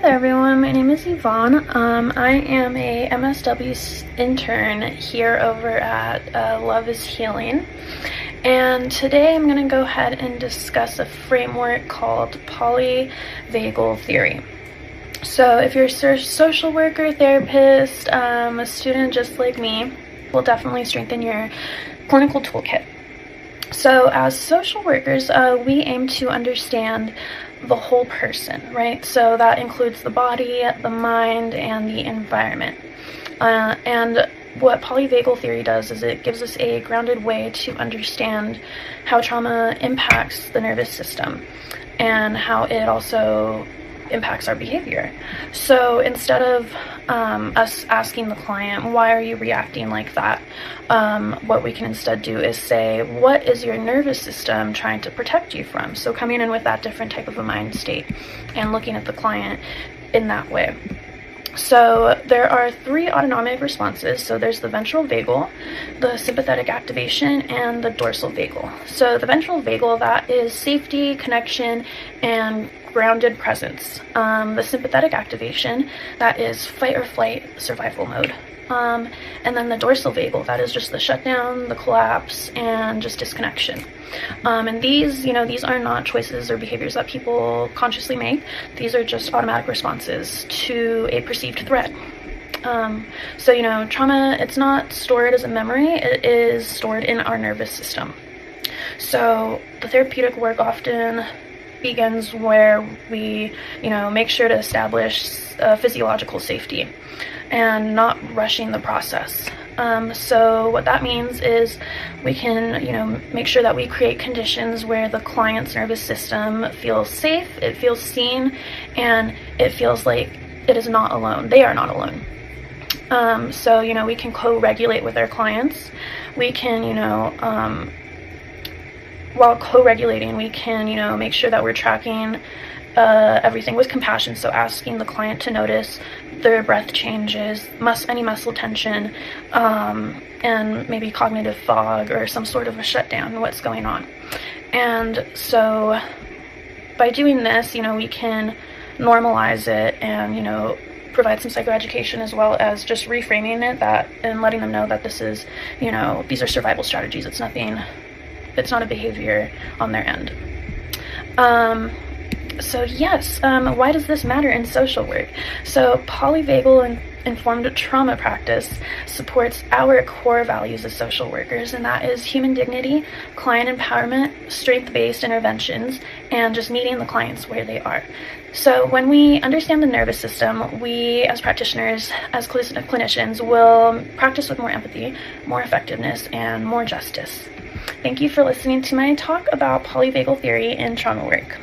there everyone, my name is Yvonne. I am a MSW intern here over at Love is Healing, and today I'm going to go ahead and discuss a framework called Polyvagal theory. So if you're a social worker, therapist, a student just like me, will definitely strengthen your clinical toolkit. So as social workers, we aim to understand the whole person, right? So that includes the body, the mind, and the environment. And what polyvagal theory does is it gives us a grounded way to understand how trauma impacts the nervous system and how it also impacts our behavior. So instead of us asking the client, why are you reacting like that? What we can instead do is say, what is your nervous system trying to protect you from? So coming in with that different type of a mind state and looking at the client in that way. So there are three autonomic responses. So there's the ventral vagal, the sympathetic activation, and the dorsal vagal. So the ventral vagal, that is safety, connection, and grounded presence. The sympathetic activation, that is fight or flight survival mode. And then the dorsal vagal, that is just the shutdown, the collapse, and just disconnection. And these are not choices or behaviors that people consciously make. These are just automatic responses to a perceived threat. So, trauma, it's not stored as a memory, it is stored in our nervous system. So the therapeutic work often begins where we, make sure to establish physiological safety and not rushing the process. So what that means is we can, make sure that we create conditions where the client's nervous system feels safe, it feels seen, and it feels like it is not alone. They are not alone. So, we can co-regulate with our clients. We can, while co-regulating, we can, make sure that we're tracking everything with compassion. So asking the client to notice their breath changes, any muscle tension, and maybe cognitive fog or some sort of a shutdown, what's going on. And so by doing this, we can normalize it and, provide some psychoeducation as well as just reframing it and letting them know that this is, these are survival strategies. It's not a behavior on their end. So yes, why does this matter in social work? So polyvagal informed trauma practice supports our core values as social workers, and that is human dignity, client empowerment, strength-based interventions, and just meeting the clients where they are. So when we understand the nervous system, we as practitioners, as clinicians, will practice with more empathy, more effectiveness, and more justice. Thank you for listening to my talk about polyvagal theory in trauma work.